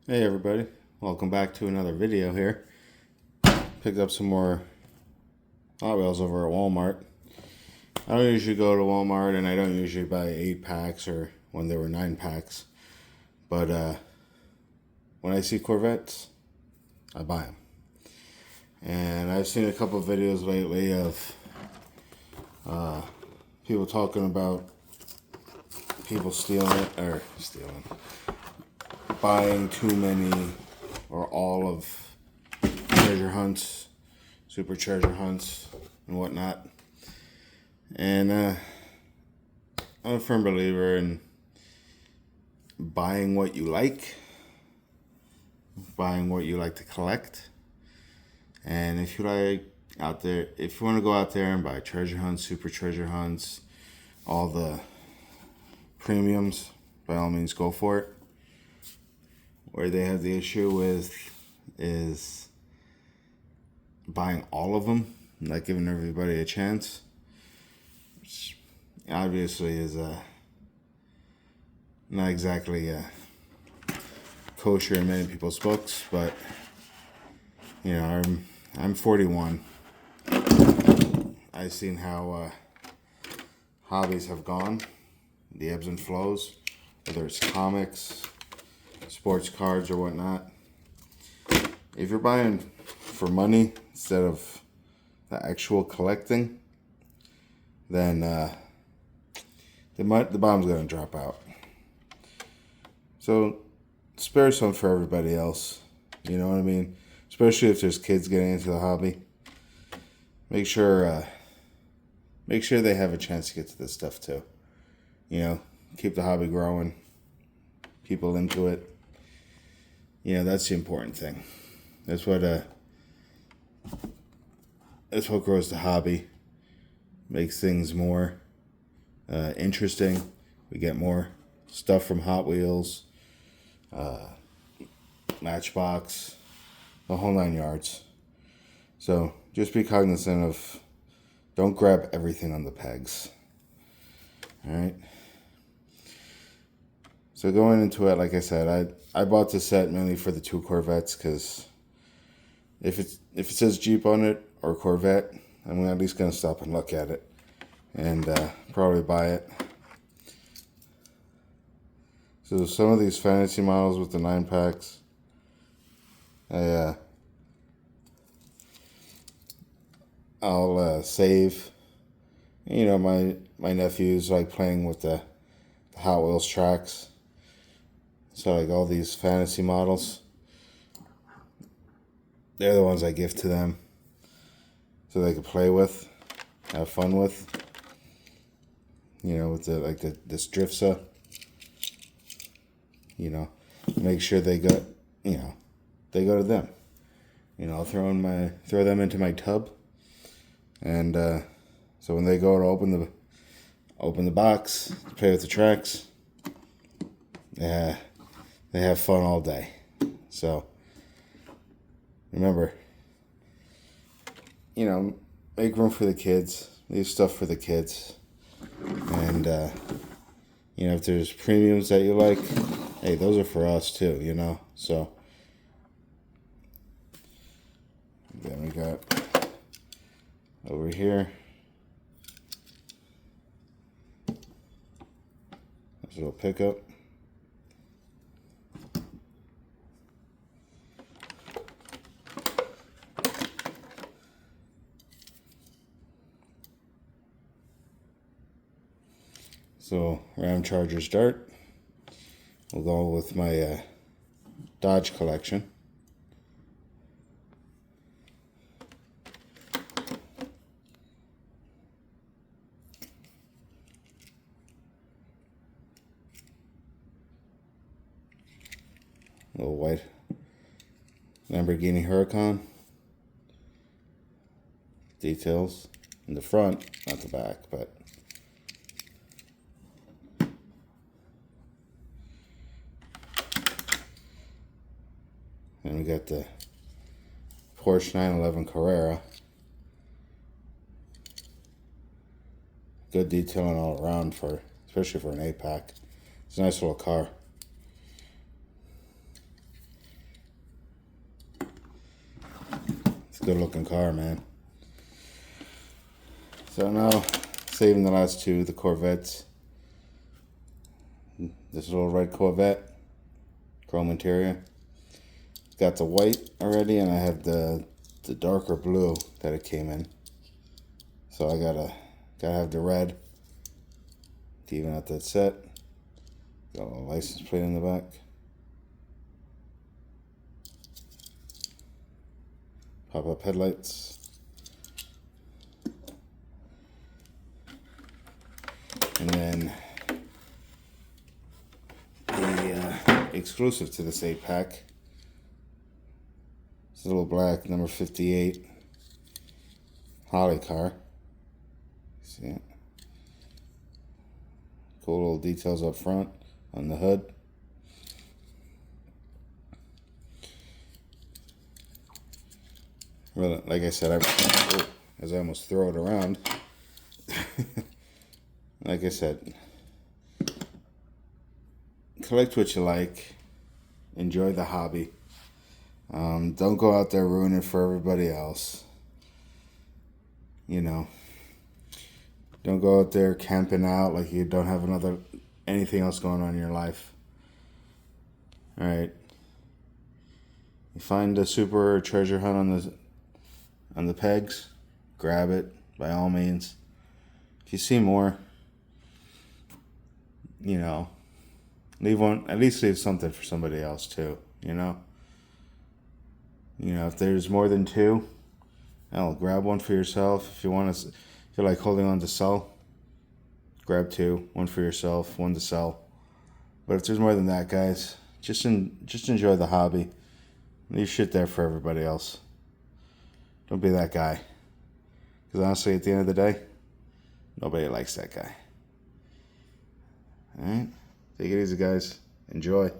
Hey everybody, welcome back to another video here. Picked up some more Hot Wheels over at Walmart. I don't usually go to Walmart and I don't usually buy 8 packs or when there were 9 packs. But when I see Corvettes, I buy them. And I've seen a couple of videos lately of people talking about people buying too many or all of treasure hunts, super treasure hunts, and whatnot. And I'm a firm believer in buying what you like to collect. And if you want to go out there and buy treasure hunts, super treasure hunts, all the premiums, by all means go for it. Where they have the issue with is buying all of them, not giving everybody a chance, which obviously is not exactly kosher in many people's books. But you know, I'm 41. I've seen how hobbies have gone, the ebbs and flows, whether it's comics, sports cards, or whatnot. If you're buying for money instead of the actual collecting, then the bomb's gonna drop out. So spare some for everybody else. You know what I mean? Especially if there's kids getting into the hobby. Make sure they have a chance to get to this stuff too. You know, keep the hobby growing, people into it. You know, that's the important thing. That's what grows the hobby, makes things more interesting. We get more stuff from Hot Wheels, Matchbox, the whole 9 yards. So just be cognizant of, don't grab everything on the pegs. All right. So going into it, like I said, I bought the set mainly for the 2 Corvettes because if it says Jeep on it or Corvette, I'm at least gonna stop and look at it and probably buy it. So some of these fantasy models with the 9 packs, I'll save. You know, my nephews like playing with the Hot Wheels tracks. So like all these fantasy models, they're the ones I give to them so they can play with, have fun with. You know, with this Driftsa. You know, make sure they go to them. You know, I'll throw them into my tub, and so when they go to open the box, play with the tracks, they have fun all day. So remember, you know, make room for the kids, leave stuff for the kids, and you know, if there's premiums that you like, hey, those are for us too. You know, so then we got over here. There's a little pickup. So Ram Chargers Dart. We'll go with my Dodge collection. Little white Lamborghini Huracan. Details in the front, not the back, but then we got the Porsche 911 Carrera. Good detailing all around, especially for an 8-pack. It's a nice little car. good looking car, man. So now, saving the last two, the Corvettes. This little red Corvette, chrome interior. It's got the white already, and I have the darker blue that it came in. So I gotta have the red to even out that set. Got a little license plate in the back. Pop-up headlights. And then the exclusive to this 8-pack. It's a little black number 58 Holly car. See it? Cool little details up front on the hood. Well, like I said, as I almost throw it around. Like I said, collect what you like. Enjoy the hobby. Don't go out there ruining it for everybody else. You know, don't go out there camping out like you don't have anything else going on in your life. All right. You find a super treasure hunt on the pegs, grab it by all means. If you see more, you know, at least leave something for somebody else too, you know? You know, if there's more than two, hell, grab one for yourself. If you feel like holding on to sell, grab two, one for yourself, one to sell. But if there's more than that, guys, just enjoy the hobby. Leave shit there for everybody else. Don't be that guy. Because honestly, at the end of the day, nobody likes that guy. Alright? Take it easy, guys. Enjoy.